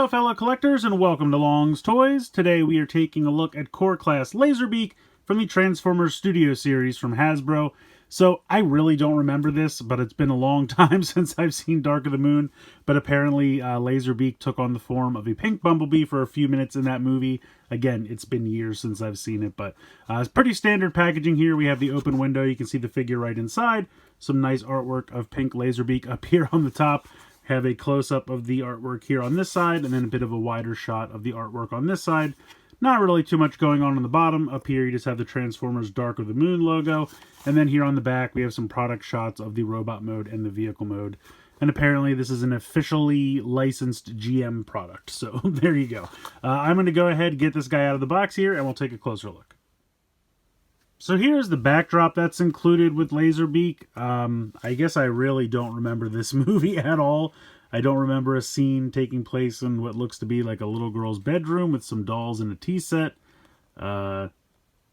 Hello fellow collectors and welcome to Long's Toys. Today we are taking a look at Core Class LASERBEAK from the Transformers Studio series from Hasbro. So I really don't remember this, but it's been a long time since I've seen Dark of the Moon. But apparently LASERBEAK took on the form of a pink Bumblebee for a few minutes in that movie. Again, it's been years since I've seen it, but it's pretty standard packaging here. We have the open window. You can see the figure right inside. Some nice artwork of pink LASERBEAK up here on the top. Have a close-up of the artwork here on this side, and then a bit of a wider shot of the artwork on this side. Not really too much going on the bottom. Up here, you just have the Transformers Dark of the Moon logo. And then here on the back, we have some product shots of the robot mode and the vehicle mode. And apparently, this is an officially licensed GM product. So, there you go. I'm going to go ahead and get this guy out of the box here, and we'll take a closer look. So here's the backdrop that's included with LASERBEAK. I guess I really don't remember this movie at all. I don't remember a scene taking place in what looks to be like a little girl's bedroom with some dolls and a tea set. Yeah,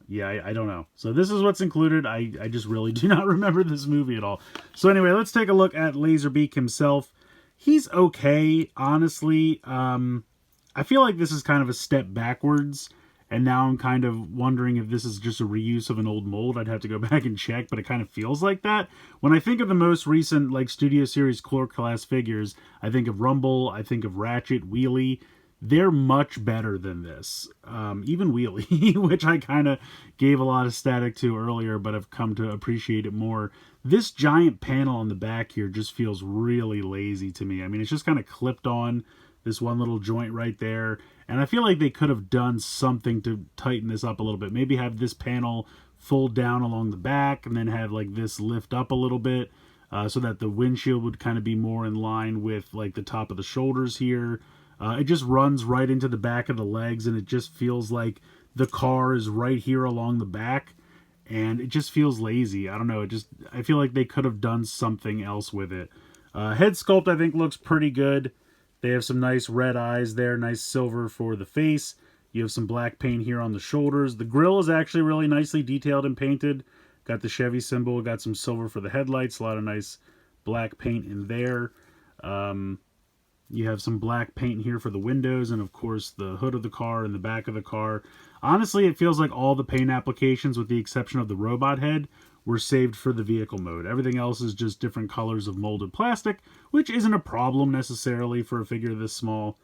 I don't know. So this is what's included. I just really do not remember this movie at all. So anyway, let's take a look at LASERBEAK himself. He's okay, honestly. I feel like this is kind of a step backwards. And now I'm kind of wondering if this is just a reuse of an old mold. I'd have to go back and check, but it kind of feels like that. When I think of the most recent like Studio Series Core Class figures, I think of Rumble, I think of Ratchet, Wheelie. They're much better than this. Even Wheelie, which I kind of gave a lot of static to earlier, but I've come to appreciate it more. This giant panel on the back here just feels really lazy to me. I mean, it's just kind of clipped on this one little joint right there. And I feel like they could have done something to tighten this up a little bit. Maybe have this panel fold down along the back and then have like this lift up a little bit so that the windshield would kind of be more in line with like the top of the shoulders here. It just runs right into the back of the legs and it just feels like the car is right here along the back. And it just feels lazy. I don't know. I feel like they could have done something else with it. Head sculpt I think looks pretty good. They have some nice red eyes there, nice silver for the face. You have some black paint here on the shoulders. The grille is actually really nicely detailed and painted. Got the Chevy symbol, got some silver for the headlights, a lot of nice black paint in there. You have some black paint here for the windows and, of course, the hood of the car and the back of the car. Honestly, it feels like all the paint applications, with the exception of the robot head, were saved for the vehicle mode. Everything else is just different colors of molded plastic, which isn't a problem necessarily for a figure this small.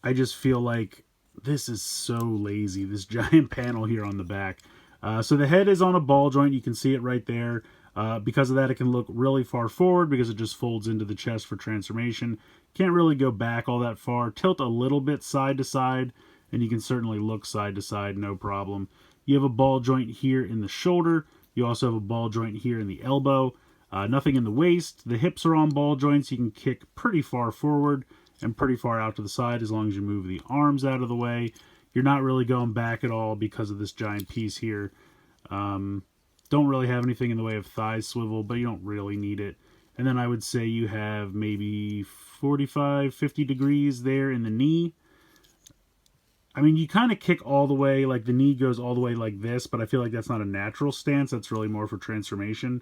I just feel like this is so lazy, this giant panel here on the back. So the head is on a ball joint. You can see it right there. Because of that, it can look really far forward because it just folds into the chest for transformation. Can't really go back all that far. Tilt a little bit side to side, and you can certainly look side to side, no problem. You have a ball joint here in the shoulder. You also have a ball joint here in the elbow. Nothing in the waist. The hips are on ball joints. You can kick pretty far forward and pretty far out to the side as long as you move the arms out of the way. You're not really going back at all because of this giant piece here. Don't really have anything in the way of thigh swivel, but you don't really need it. And then I would say you have maybe 45, 50 degrees there in the knee. I mean, you kind of kick all the way, like the knee goes all the way like this, but I feel like that's not a natural stance. That's really more for transformation.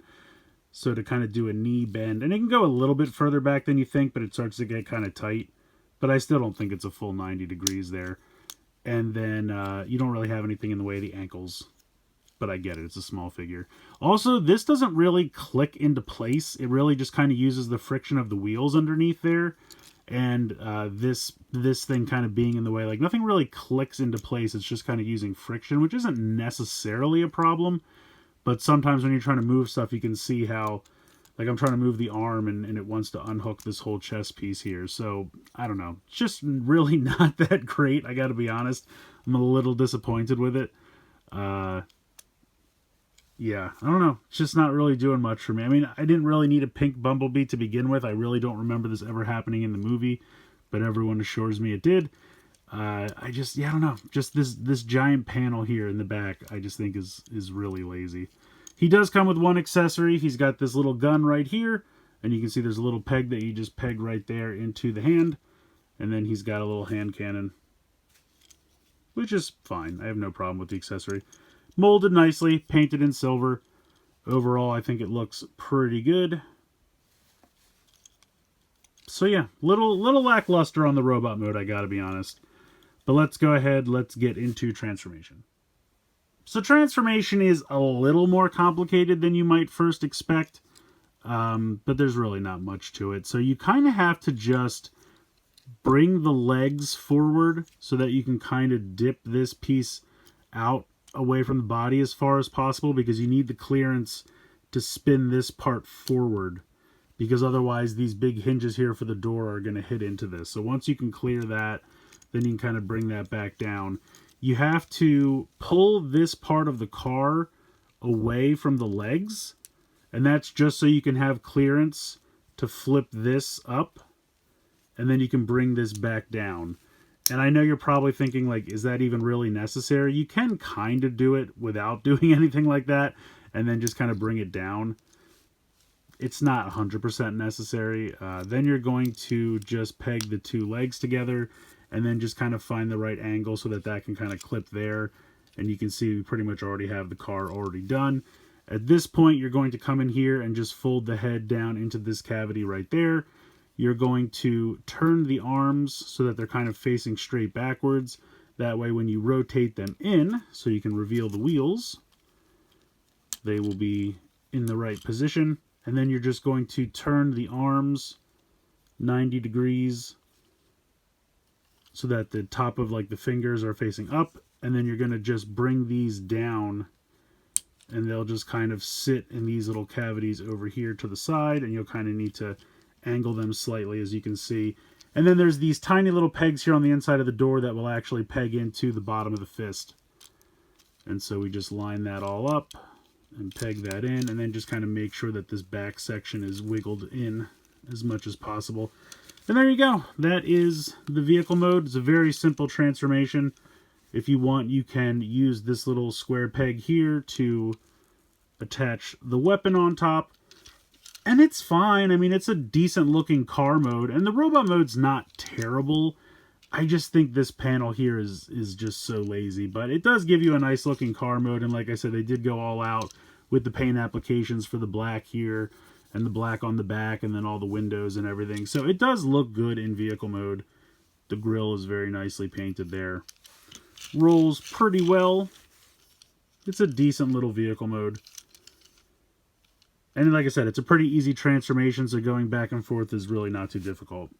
So to kind of do a knee bend, and it can go a little bit further back than you think, but it starts to get kind of tight. But I still don't think it's a full 90 degrees there. And then you don't really have anything in the way of the ankles. But I get it, it's a small figure. Also, this doesn't really click into place. It really just kind of uses the friction of the wheels underneath there. And this thing kind of being in the way, like nothing really clicks into place. It's just kind of using friction, which isn't necessarily a problem. But sometimes when you're trying to move stuff, you can see how, like I'm trying to move the arm and it wants to unhook this whole chest piece here. So, I don't know. It's just really not that great, I gotta be honest. I'm a little disappointed with it. Yeah, I don't know. It's just not really doing much for me. I mean, I didn't really need a pink Bumblebee to begin with. I really don't remember this ever happening in the movie, but everyone assures me it did. I don't know. Just this giant panel here in the back, I just think is really lazy. He does come with one accessory. He's got this little gun right here, and you can see there's a little peg that you just peg right there into the hand, and then he's got a little hand cannon, which is fine. I have no problem with the accessory. Molded nicely, painted in silver. Overall, I think it looks pretty good. So yeah, little lackluster on the robot mode, I gotta be honest. But let's go ahead, let's get into transformation. So transformation is a little more complicated than you might first expect, but there's really not much to it. So you kind of have to just bring the legs forward so that you can kind of dip this piece out away from the body as far as possible, because you need the clearance to spin this part forward, because otherwise these big hinges here for the door are going to hit into this. So once you can clear that, then you can kind of bring that back down. You have to pull this part of the car away from the legs, and that's just so you can have clearance to flip this up, and then you can bring this back down. And I know you're probably thinking, like, is that even really necessary? You can kind of do it without doing anything like that, and then just kind of bring it down. It's not 100% necessary. Then you're going to just peg the two legs together, and then just kind of find the right angle so that that can kind of clip there. And you can see we pretty much already have the car already done. At this point, you're going to come in here and just fold the head down into this cavity right there. You're going to turn the arms so that they're kind of facing straight backwards. That way when you rotate them in, so you can reveal the wheels, they will be in the right position. And then you're just going to turn the arms 90 degrees so that the top of like the fingers are facing up. And then you're going to just bring these down, and they'll just kind of sit in these little cavities over here to the side, and you'll kind of need to angle them slightly, as you can see. And then there's these tiny little pegs here on the inside of the door that will actually peg into the bottom of the fist. And so we just line that all up and peg that in, and then just kind of make sure that this back section is wiggled in as much as possible. And there you go. That is the vehicle mode. It's a very simple transformation. If you want, you can use this little square peg here to attach the weapon on top. And it's fine. I mean, it's a decent looking car mode, and the robot mode's not terrible. I just think this panel here is just so lazy, but it does give you a nice looking car mode. And like I said, they did go all out with the paint applications for the black here and the black on the back, and then all the windows and everything. So it does look good in vehicle mode. The grille is very nicely painted there. Rolls pretty well. It's a decent little vehicle mode. And like I said, it's a pretty easy transformation, so going back and forth is really not too difficult.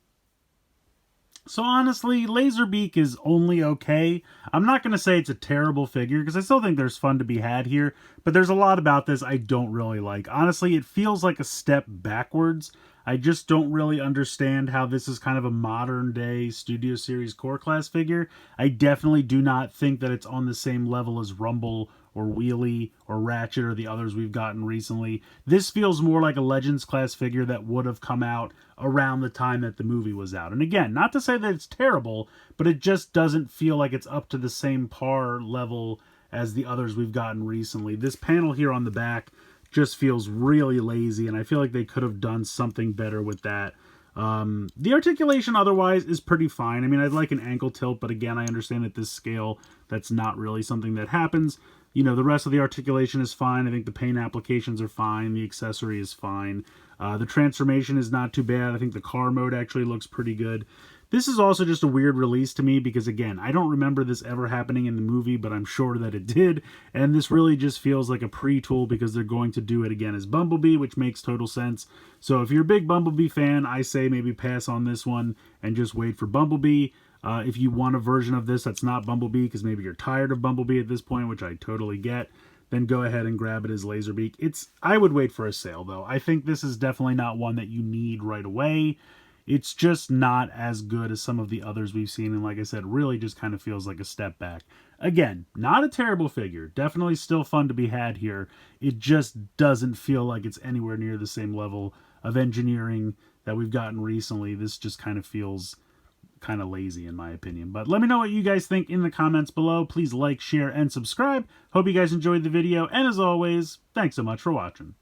So honestly, LASERBEAK is only okay. I'm not going to say it's a terrible figure, because I still think there's fun to be had here, but there's a lot about this I don't really like. Honestly, it feels like a step backwards. I just don't really understand how this is kind of a modern day Studio Series Core Class figure. I definitely do not think that it's on the same level as Rumble or Wheelie or Ratchet or the others we've gotten recently. This feels more like a Legends class figure that would have come out around the time that the movie was out. And again, not to say that it's terrible, but it just doesn't feel like it's up to the same par level as the others we've gotten recently. This panel here on the back just feels really lazy, and I feel like they could have done something better with that. The articulation otherwise is pretty fine. I mean, I'd like an ankle tilt, but again, I understand at this scale that's not really something that happens. You know, the rest of the articulation is fine. I think the paint applications are fine. The accessory is fine. The transformation is not too bad. I think the car mode actually looks pretty good. This is also just a weird release to me because, again, I don't remember this ever happening in the movie, but I'm sure that it did. And this really just feels like a pre-tool because they're going to do it again as Bumblebee, which makes total sense. So if you're a big Bumblebee fan, I say maybe pass on this one and just wait for Bumblebee. If you want a version of this that's not Bumblebee because maybe you're tired of Bumblebee at this point, which I totally get, then go ahead and grab it as LASERBEAK. I would wait for a sale, though. I think this is definitely not one that you need right away. It's just not as good as some of the others we've seen, and like I said, really just kind of feels like a step back. Again, not a terrible figure. Definitely still fun to be had here. It just doesn't feel like it's anywhere near the same level of engineering that we've gotten recently. This just kind of feels kind of lazy in my opinion. But let me know what you guys think in the comments below. Please like, share, and subscribe. Hope you guys enjoyed the video, and as always, thanks so much for watching.